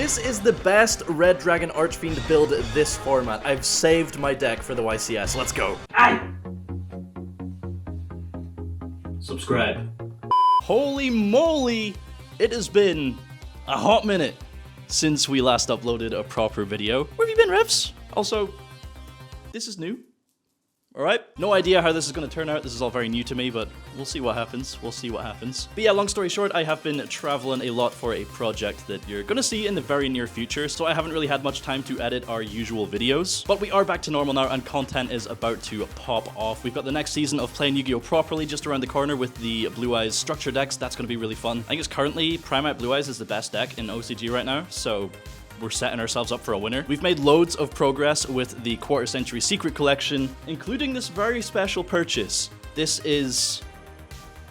This is the best Red Dragon Archfiend build this format. I've saved my deck for the YCS. Let's go. Aye! Subscribe. Holy moly! It has been a hot minute since we last uploaded a proper video. Where have you been, Revs? Also, this is new. Alright, no idea how this is going to turn out. This is all very new to me, but we'll see what happens. We'll see what happens. But yeah, long story short, I have been traveling a lot for a project that you're going to see in the very near future, so I haven't really had much time to edit our usual videos. But we are back to normal now, and content is about to pop off. We've got the next season of playing Yu-Gi-Oh! Properly just around the corner with the Blue Eyes structure decks. That's going to be really fun. I think it's currently Primate Blue Eyes is the best deck in OCG right now, so we're setting ourselves up for a winner. We've made loads of progress with the Quarter Century Secret Collection, including this very special purchase. This is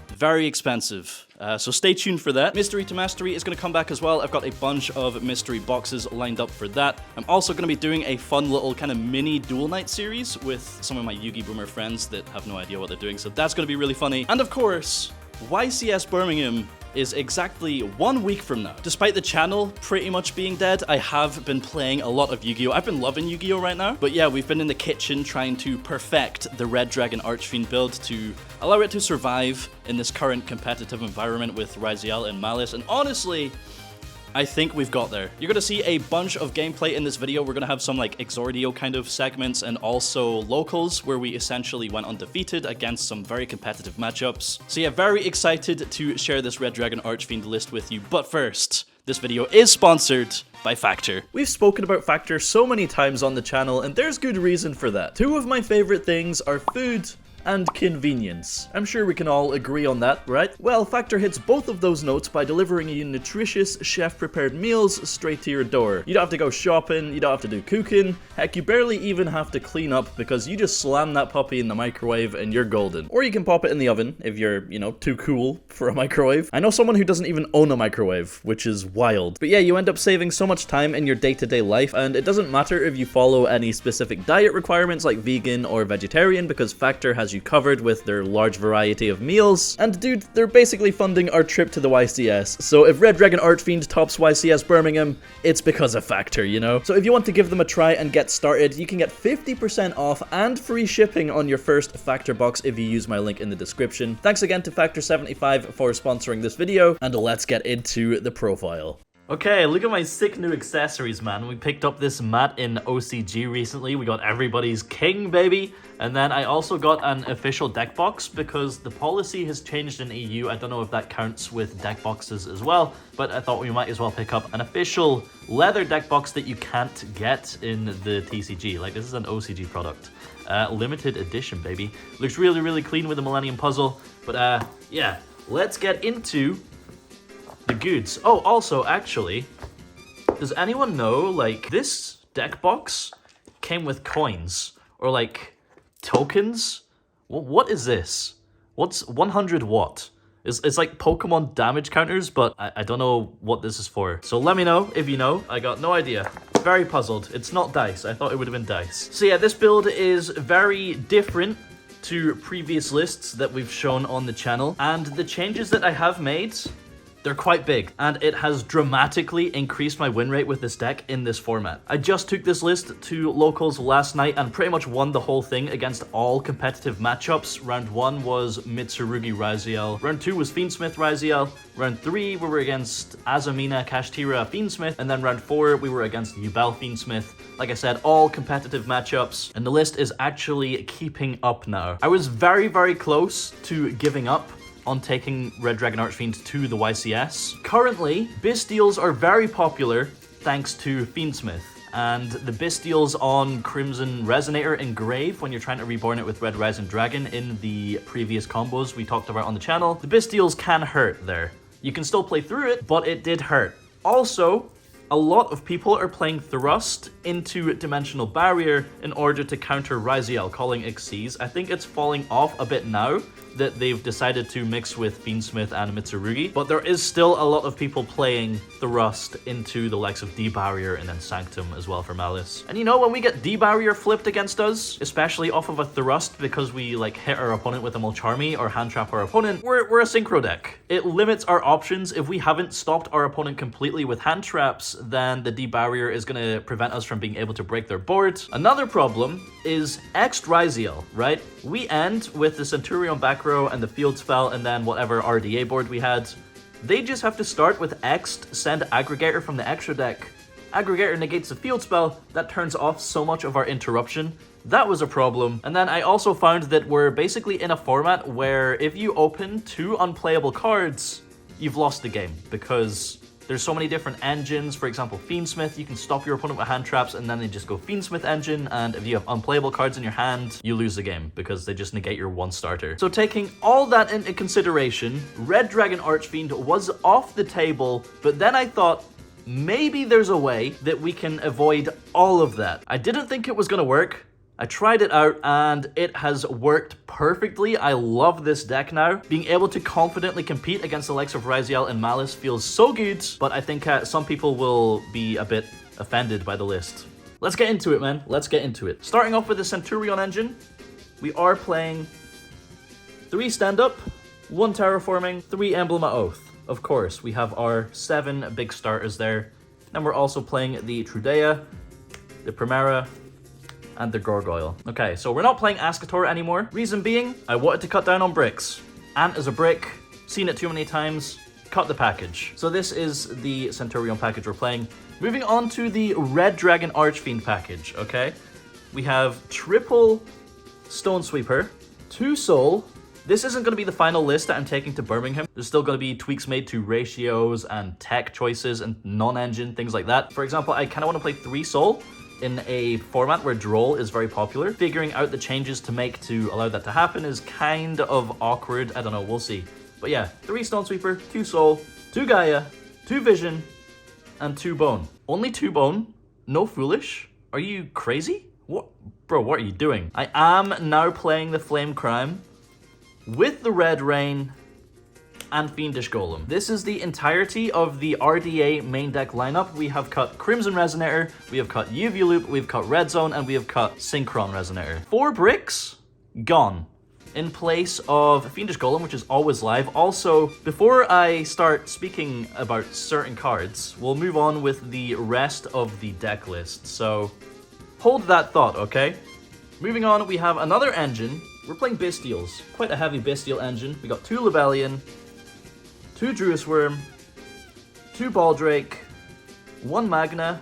very expensive, so stay tuned for that. Mystery to Mastery is going to come back as well. I've got a bunch of mystery boxes lined up for that. I'm also going to be doing a fun little kind of mini Duel Night series with some of my Yu-Gi Boomer friends that have no idea what they're doing, so that's going to be really funny. And of course, YCS Birmingham is exactly 1 week from now. Despite the channel pretty much being dead, I have been playing a lot of Yu-Gi-Oh! I've been loving Yu-Gi-Oh! Right now. But yeah, we've been in the kitchen trying to perfect the Red Dragon Archfiend build to allow it to survive in this current competitive environment with Raziel and Malice. And honestly, I think we've got there. You're gonna see a bunch of gameplay in this video. We're gonna have some like Exordio kind of segments and also locals where we essentially went undefeated against some very competitive matchups. So yeah, very excited to share this Red Dragon Archfiend list with you. But first, this video is sponsored by Factor. We've spoken about Factor so many times on the channel, and there's good reason for that. Two of my favorite things are food and convenience. I'm sure we can all agree on that, right? Well, Factor hits both of those notes by delivering you nutritious, chef-prepared meals straight to your door. You don't have to go shopping, you don't have to do cooking, heck, you barely even have to clean up because you just slam that puppy in the microwave and you're golden. Or you can pop it in the oven if you're, you know, too cool for a microwave. I know someone who doesn't even own a microwave, which is wild. But yeah, you end up saving so much time in your day-to-day life, and it doesn't matter if you follow any specific diet requirements like vegan or vegetarian because Factor has you covered with their large variety of meals. And dude, they're basically funding our trip to the YCS. So if Red Dragon Archfiend tops YCS Birmingham, it's because of Factor, you know? So if you want to give them a try and get started, you can get 50% off and free shipping on your first Factor box if you use my link in the description. Thanks again to Factor75 for sponsoring this video, and let's get into the profile. Okay, look at my sick new accessories, man. We picked up this mat in OCG recently. We got everybody's king, baby. And then I also got an official deck box because the policy has changed in EU. I don't know if that counts with deck boxes as well, but I thought we might as well pick up an official leather deck box that you can't get in the TCG. Like, this is an OCG product. Limited edition, baby. Looks really, really clean with the Millennium Puzzle. But yeah, let's get into the goods. Oh, also, actually, does anyone know, like, this deck box came with coins or like tokens? What is this? What's 100 watt? It's like Pokemon damage counters, but I don't know what this is for. So let me know if you know. I got no idea. Very puzzled. It's not dice. I thought it would have been dice. So yeah, this build is very different to previous lists that we've shown on the channel, and the changes that I have made, they're quite big, and it has dramatically increased my win rate with this deck in this format. I just took this list to locals last night and pretty much won the whole thing against all competitive matchups. Round 1 was Mitsurugi Raziel. Round 2 was Fiendsmith Raziel. Round 3 we were against Azamina Kashtira Fiendsmith. And then round 4 we were against Yubel Fiendsmith. Like I said, all competitive matchups. And the list is actually keeping up now. I was very, very close to giving up on taking Red Dragon Archfiend to the YCS. Currently, Bystials are very popular thanks to Fiendsmith. And the Bystials on Crimson Resonator Engrave, when you're trying to reborn it with Red Rising Dragon in the previous combos we talked about on the channel, the Bystials can hurt there. You can still play through it, but it did hurt. Also, a lot of people are playing Thrust into Dimensional Barrier in order to counter Raziel, calling Xyz. I think it's falling off a bit now, that they've decided to mix with Fiendsmith and Mitsurugi, but there is still a lot of people playing Thrust into the likes of D-Barrier and then Sanctum as well for Malice. And you know, when we get D-Barrier flipped against us, especially off of a Thrust because we like hit our opponent with a Mulcharmy or hand trap our opponent, we're a synchro deck. It limits our options. If we haven't stopped our opponent completely with hand traps, then the D-Barrier is going to prevent us from being able to break their board. Another problem is Exordio, right? We end with the Centurion back row and the field spell and then whatever RDA board we had. They just have to start with X'd, send Aggregator from the extra deck. Aggregator negates the field spell. That turns off so much of our interruption. That was a problem. And then I also found that we're basically in a format where if you open 2 unplayable cards, you've lost the game because there's so many different engines. For example, Fiendsmith, you can stop your opponent with hand traps and then they just go Fiendsmith engine, and if you have unplayable cards in your hand, you lose the game because they just negate your 1 starter. So taking all that into consideration, Red Dragon Archfiend was off the table, but then I thought, maybe there's a way that we can avoid all of that. I didn't think it was gonna work. I tried it out and it has worked perfectly. I love this deck now. Being able to confidently compete against the likes of Raziel and Malice feels so good, but I think some people will be a bit offended by the list. Let's get into it, man. Let's get into it. Starting off with the Centurion engine, we are playing 3 stand-up, 1 terraforming, 3 Emblem of Oath. Of course, we have our 7 big starters there. Then we're also playing the Trudea, the Primera, and the Gargoyle. Okay, so we're not playing Ascator anymore. Reason being, I wanted to cut down on bricks. Ant is a brick, seen it too many times, cut the package. So this is the Centurion package we're playing. Moving on to the Red Dragon Archfiend package, okay? We have triple Stone Sweeper, 2 Soul. This isn't going to be the final list that I'm taking to Birmingham. There's still going to be tweaks made to ratios and tech choices and non-engine, things like that. For example, I kind of want to play 3 Soul in a format where Droll is very popular. Figuring out the changes to make to allow that to happen is kind of awkward. I don't know, we'll see. But yeah, 3 Stone Sweeper, 2 Soul, 2 Gaia, 2 Vision, and 2 Bone. Only 2 Bone? No Foolish? Are you crazy? What? Bro, what are you doing? I am now playing the Flame Crime with the Red Rain and Fiendish Golem. This is the entirety of the RDA main deck lineup. We have cut Crimson Resonator, we have cut UV Loop, we've cut Red Zone, and we have cut Synchron Resonator. 4 bricks, gone. In place of Fiendish Golem, which is always live. Also, before I start speaking about certain cards, we'll move on with the rest of the deck list. So, hold that thought, okay? Moving on, we have another engine. We're playing Bestials. Quite a heavy Bestial engine. We got 2 Lebellion, 2 Druis Worm, 2 Baldrake, 1 Magna,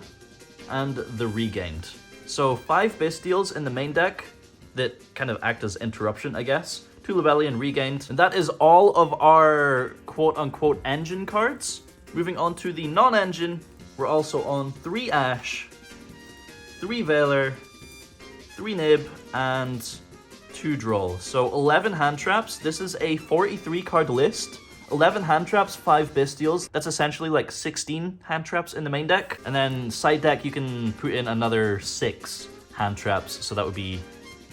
and the Regained. So 5 Bestials in the main deck that kind of act as interruption, I guess. 2 Lebellion Regained. And that is all of our quote-unquote engine cards. Moving on to the non-engine, we're also on 3 Ash, 3 Veiler, 3 Nib, and 2 Droll. So 11 hand traps. This is a 43 card list. 11 hand traps, 5 Bestials. That's essentially like 16 hand traps in the main deck. And then side deck, you can put in another 6 hand traps. So that would be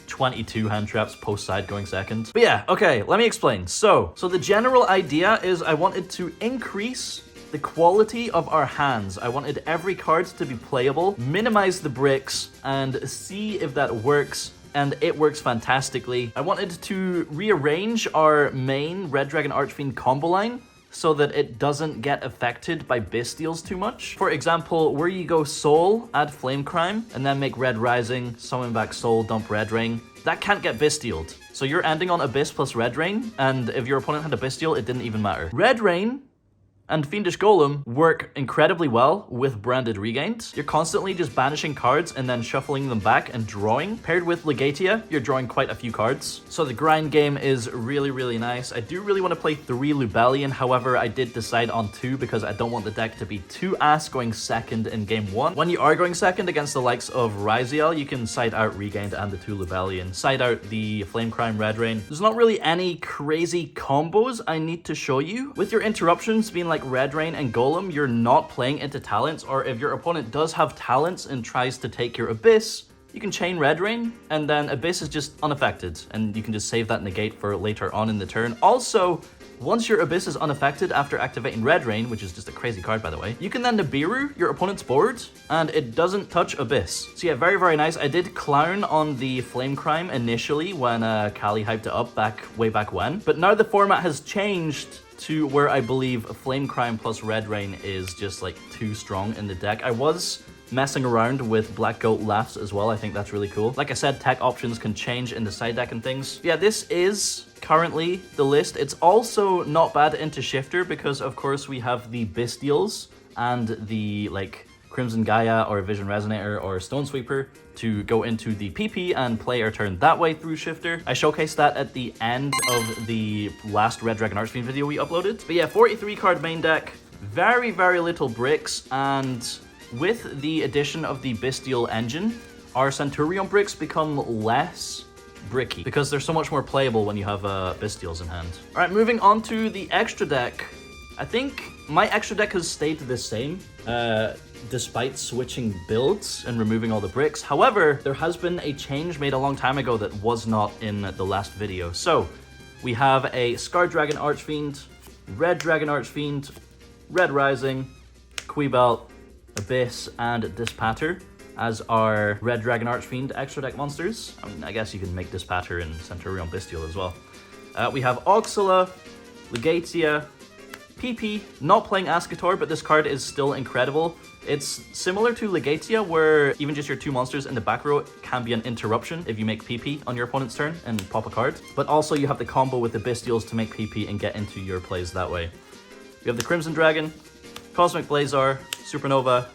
22 hand traps post side going second. But yeah, okay, let me explain. So the general idea is I wanted to increase the quality of our hands. I wanted every card to be playable, minimize the bricks, and see if that works. And it works fantastically. I wanted to rearrange our main Red Dragon Archfiend combo line so that it doesn't get affected by Bestials too much. For example, where you go Soul, add Flame Crime, and then make Red Rising, summon back Soul, dump Red Rain, that can't get Bestialed. So you're ending on Abyss plus Red Rain, and if your opponent had a Bestial, it didn't even matter. Red Rain and Fiendish Golem work incredibly well with Branded Regained. You're constantly just banishing cards and then shuffling them back and drawing. Paired with Legatia, you're drawing quite a few cards. So the grind game is really, really nice. I do really want to play 3 Lebellion, however, I did decide on 2 because I don't want the deck to be too ass going second in game 1. When you are going second against the likes of Raziel, you can side out Regained and the 2 Lebellion. Side out the Flame Crime Red Rain. There's not really any crazy combos I need to show you. With your interruptions being like Red Rain and Golem, you're not playing into talents, or if your opponent does have talents and tries to take your Abyss, you can chain Red Rain, and then Abyss is just unaffected, and you can just save that negate for later on in the turn. Also, once your Abyss is unaffected after activating Red Rain, which is just a crazy card by the way, you can then Nibiru your opponent's board, and it doesn't touch Abyss. So yeah, very, very nice. I did clown on the Flame Crime initially when Kali hyped it up way back when, but now the format has changed to where I believe Flame Crime plus Red Rain is just like too strong in the deck. I was messing around with Black Goat Laughs as well. I think that's really cool. Like I said, tech options can change in the side deck and things. Yeah, this is currently the list. It's also not bad into Shifter because of course we have the Bestials and the like Crimson Gaia or Vision Resonator or Stone Sweeper to go into the PP and play our turn that way through Shifter. I showcased that at the end of the last Red Dragon Archfiend video we uploaded. But yeah, 43 card main deck, very, very little bricks, and with the addition of the Bestial engine, our Centurion bricks become less bricky because they're so much more playable when you have Bestials in hand. All right, moving on to the extra deck. I think my extra deck has stayed the same despite switching builds and removing all the bricks. However, there has been a change made a long time ago that was not in the last video. So we have a Scar Dragon Archfiend, Red Dragon Archfiend, Red Rising, Quibelt, Abyss, and Dispatter as our Red Dragon Archfiend extra deck monsters. I mean, I guess you can make Dispatter and Centurion Bestial as well. We have Oxala, Legatia, PP, not playing Ascator, but this card is still incredible. It's similar to Legatia, where even just your two monsters in the back row can be an interruption if you make PP on your opponent's turn and pop a card. But also you have the combo with the Bestials to make PP and get into your plays that way. You have the Crimson Dragon, Cosmic Blazar, Supernova,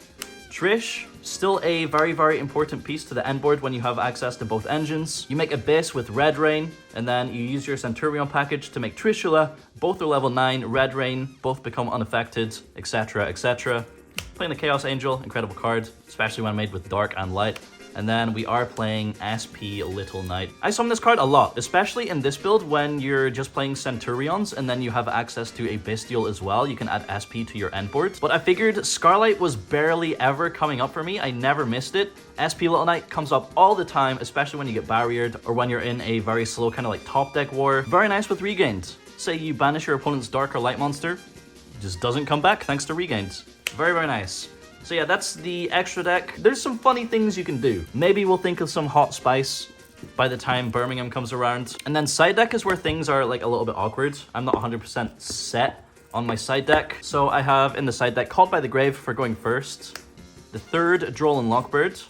Trish, still a very, very important piece to the end board when you have access to both engines. You make Abyss with Red Rain, and then you use your Centurion package to make Trishula. Both are level 9, Red Rain, both become unaffected, etc, etc. Playing the Chaos Angel, incredible card, especially when made with Dark and Light. And then we are playing SP Little Knight. I summon this card a lot, especially in this build when you're just playing Centurions and then you have access to a Bestial as well. You can add SP to your end board. But I figured Scarlight was barely ever coming up for me. I never missed it. SP Little Knight comes up all the time, especially when you get barriered or when you're in a very slow kind of like top deck war. Very nice with regained. Say you banish your opponent's Dark or Light monster, it just doesn't come back thanks to regained. Very, very nice. So yeah, that's the extra deck. There's some funny things you can do. Maybe we'll think of some hot spice by the time Birmingham comes around. And then side deck is where things are like a little bit awkward. I'm not 100% set on my side deck. So I have in the side deck Called by the Grave for going first. The third Droll and Lockbird.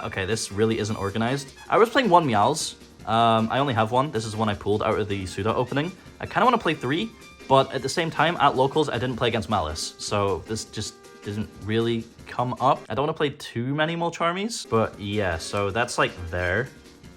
Okay, this really isn't organized. I was playing one Meows. I only have one. This is one I pulled out of the Suda opening. I kind of want to play 3, but at the same time, at locals, I didn't play against Malice. So this just didn't really come up. I don't want to play too many Molcharmies, but yeah, so that's like there.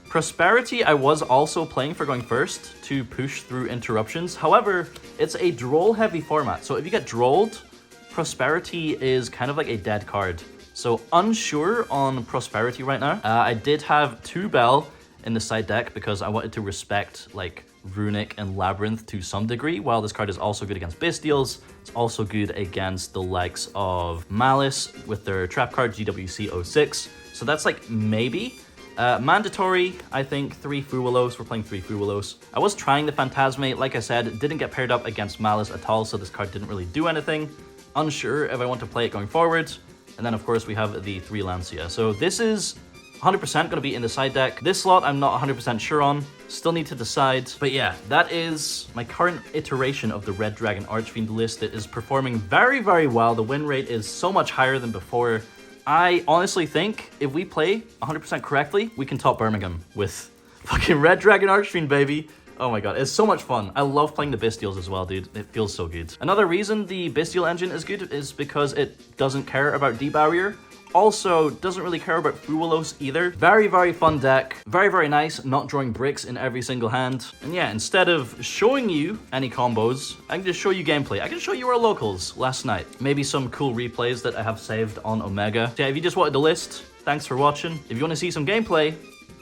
Prosperity, I was also playing for going first to push through interruptions. However, it's a Droll heavy format. So if you get Drolled, Prosperity is kind of like a dead card. So unsure on Prosperity right now. I did have 2 Bell in the side deck because I wanted to respect like Runic and Labyrinth to some degree. While this card is also good against Bestials, it's also good against the likes of Malice with their trap card GWC 06. So that's like maybe. Mandatory, I think 3 Fuwalos. We're playing 3 Fuwalos. I was trying the Phantasmate, like I said, it didn't get paired up against Malice at all, so this card didn't really do anything. Unsure if I want to play it going forward. And then of course we have the 3 Lancia. So this is 100% going to be in the side deck. This slot I'm not 100% sure on. Still need to decide. But yeah, that is my current iteration of the Red Dragon Archfiend list. It is performing very, very well. The win rate is so much higher than before. I honestly think if we play 100% correctly, we can top Birmingham with fucking Red Dragon Archfiend, baby. Oh my god, it's so much fun. I love playing the Bestials as well, dude. It feels so good. Another reason the Bestial engine is good is because it doesn't care about debarrier. Also, doesn't really care about Fuwalos either. Very, very fun deck. Very, very nice, not drawing bricks in every single hand. And yeah, instead of showing you any combos, I can just show you gameplay. I can show you our locals last night. Maybe some cool replays that I have saved on Omega. So yeah, if you just wanted the list, thanks for watching. If you want to see some gameplay,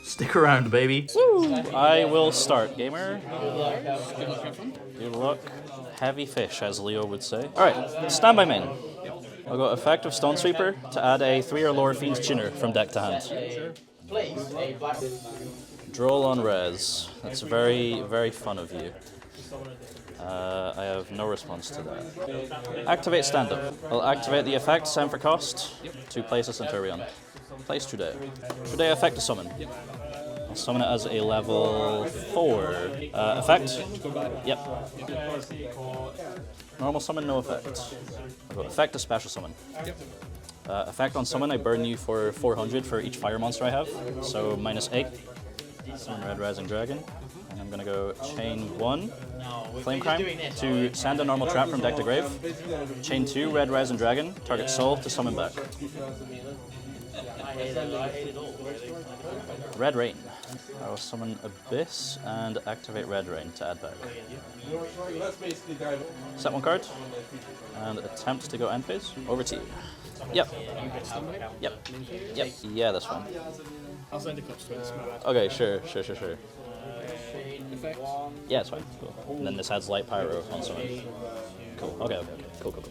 stick around, baby. Woo! I will start. Gamer. Good luck. Heavy fish, as Leo would say. Alright, stand by main. I'll go effect of Stone Sweeper to add a 3 or lower Fiend's Chinner from deck to hand. Droll on res. That's very, very fun of you. I have no response to that. Activate stand-up. I'll activate the effect, same for cost, to place a Centurion. Place Trude. Trude effect to summon. I'll summon it as a level 4. Effect? Yep. Normal summon, no effect. I'll go effect to special summon. Effect on summon, I burn you for 400 for each fire monster I have, so -8. Summon Red Rising Dragon. And I'm gonna go chain 1, Flame Crime, to send a normal trap from deck to grave. Chain 2, Red Rising Dragon, target soul to summon back. Red Rain. I will summon Abyss and activate Red Rain to add back. Set 1 card and attempt to go end phase. Over to you. Yep. Yep. Yep. Yeah, that's fine. I'll send a cost to it. Okay, sure. Yeah, it's fine. Cool. And then this adds Light Pyro on summon. Cool. Okay. Cool. Cool.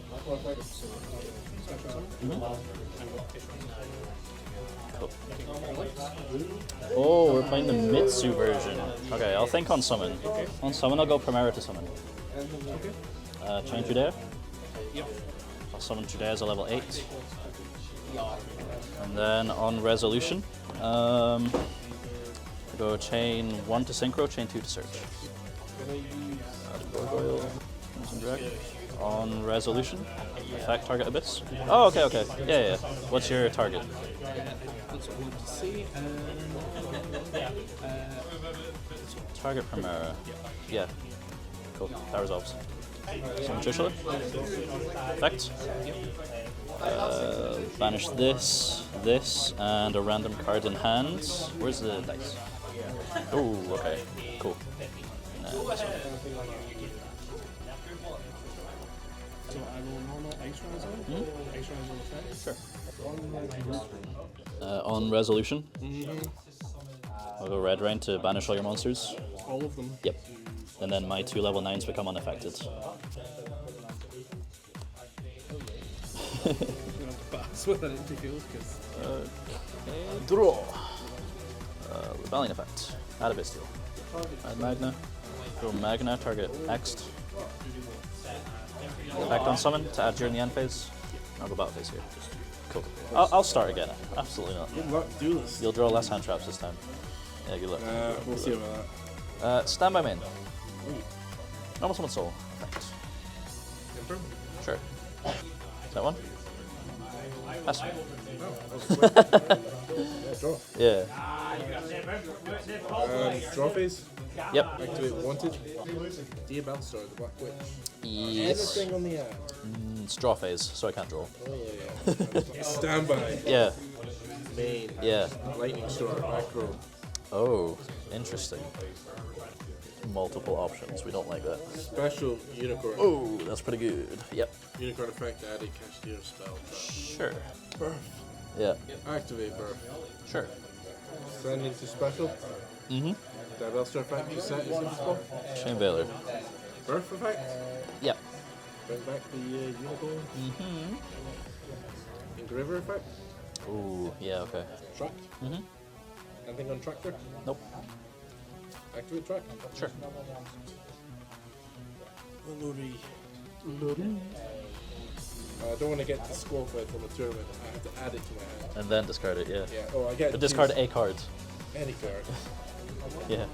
Oh, we're playing the Mitsu version. Okay, I'll think on summon. On summon, I'll go Primera to summon. Chain Trudea. I'll summon Trudea as a level 8. And then on resolution, I'll go chain 1 to Synchro, chain 2 to Search. On resolution, effect target Abyss. Oh, okay. Yeah. What's your target? Target Primera. Yeah. Cool. That resolves. Summon Trishula. Effect. Banish this, and a random card in hand. Where's the dice? Oh, okay. Cool. This one. So I will normal Exordio. Exordio effect. Sure. On resolution, I'll go Red Rain to banish all your monsters. All of them? Yep. And then my 2 level 9s become unaffected. Pass with an empty field, because... Draw. Rebellion effect. Add a Bestial. Add Magna. Go Magna, target X'd. Effect on summon to add during the end phase. I'll go battle phase here. Cool. I'll start again. Absolutely not. Good luck, do this. You'll draw less hand traps this time. Yeah, good luck. We'll see about that. Stand by main. Normal summon soul. Effect. Confirm? Sure. Is that one? That's one. Draw. Yeah. Draw phase. Yep. Activate wanted. Dear Balstar, the Black Witch. Yes. Anything on the ad. It's draw phase, so I can't draw. Oh yeah. Standby. Yeah. Main. Yeah. Lightning Storm. Back row. Oh, interesting. Multiple options. We don't like that. Special Unicorn. Oh, that's pretty good. Yep. Unicorn effect added Cashier spell. Sure. Birth. Yeah. Activate Birth. Sure. Send into special. Diabellstar effect to set is useful. Chain Veiler. Birth effect. Yep. Bring back the unicorn. Engraver effect. Ooh, yeah, okay. Track. Anything on tractor? Nope. Activate track. Sure. Luri. I don't want to get disqualified from a tournament. I have to add it to my hand. And then discard it, yeah. Yeah. Oh, I get. But discard a card. Any card. Yeah.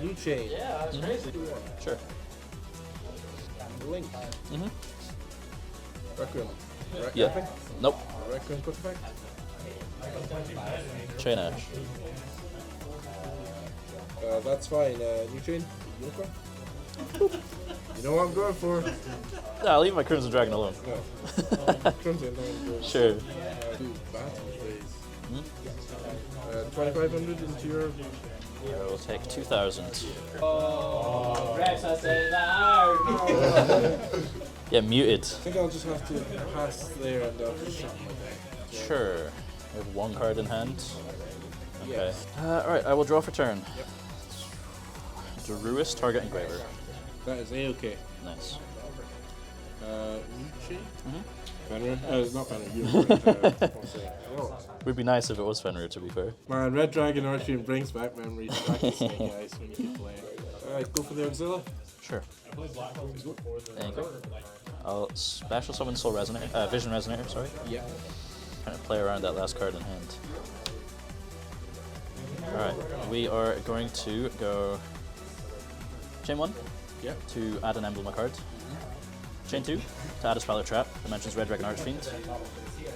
New chain. Yeah, that's crazy. Sure. Link. Requiem. Yeah. Anything? Nope. Requiem quick effect. Chain Ash. That's fine. New chain. Unicorn. You know what I'm going for? Nah, leave my Crimson Dragon alone. No. Crimson. Sure. Do battle phase. 2,500 into your. I will take 2,000. Yeah, muted. I think I'll just have to pass there and I'll just shut my deck. Sure. I have 1 card in hand. Okay. Yes. Alright, I will draw for turn. Druist, target Engraver. That is A-okay. Nice. Nietzsche? Mhm. Fenrir? It's not Fenrir. Unicorn. Would be nice if it was Fenrir, to be fair. Man, Red Dragon Archie brings back memories back to Snake Eyes when you could play. Alright, go for the Auxilia. Sure. There you go. I'll special summon Soul Resonator, Vision Resonator, sorry. Yeah. Trying to play around that last card in hand. Alright, we are going to go Chain 1 Yep. to add an emblem card. Chain 2 to add a Speller Trap, dimensions Red Dragon Archfiend.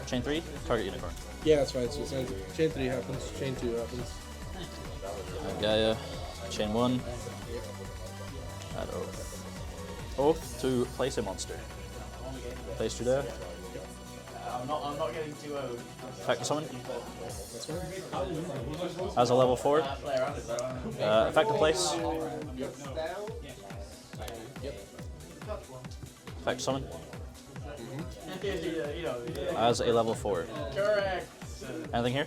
Chain 3, target Unicorn. Yeah, that's fine. So it sounds chain 3 happens, chain 2 happens. Gaia, Chain 1, add Oath. Oath to place a monster. Place 2 there. I'm not getting too old. Effective summon. That's fine. As a level 4. Effective place. Effective summon. As a level 4. Correct. Anything here?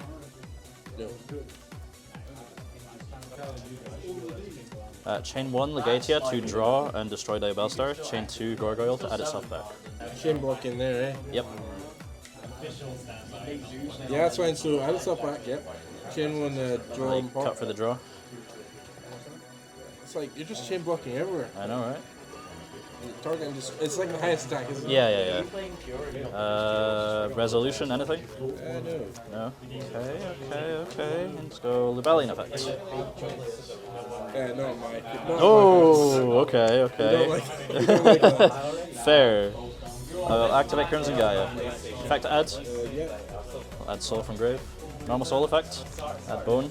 No. Chain 1 Legatia to draw and destroy Diabellstar. Chain 2 Gargoyle to add itself back. Chain block in there, eh? Yep. Yeah, that's fine. So add itself back, yep. Chain 1 draw and pop. Cut for the draw. It's like you're just chain blocking everywhere. I know, right? Target just it's like the highest attack, isn't it? Yeah. Resolution, anything? No. No? Okay. Let's go Libellion effects. No, Mike. Oh, okay. You don't like that. Fair. I'll activate Crimson Gaia. Effect to add. Yeah. I'll add Soul from Grave. Normal Soul effect. Add Bone.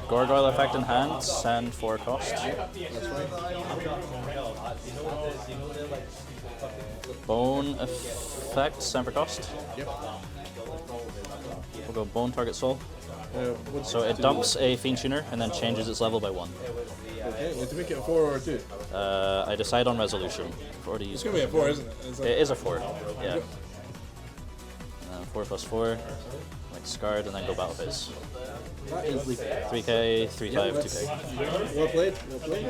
Gargoyle effect in hand. Sand for cost. That's fine. Bone effect. Sand for cost. Yep. We'll go Bone target Soul. What's So it dumps a Fiend Tuner and then changes its level by 1. Okay, you have to make it a 4 or a 2. I decide on resolution. It's gonna be a 4, isn't it? It is a 4, yeah. 4 plus 4, like Scarred, and then go Battle Phase. That is 3k, 3-5, 2k. well played. Well played.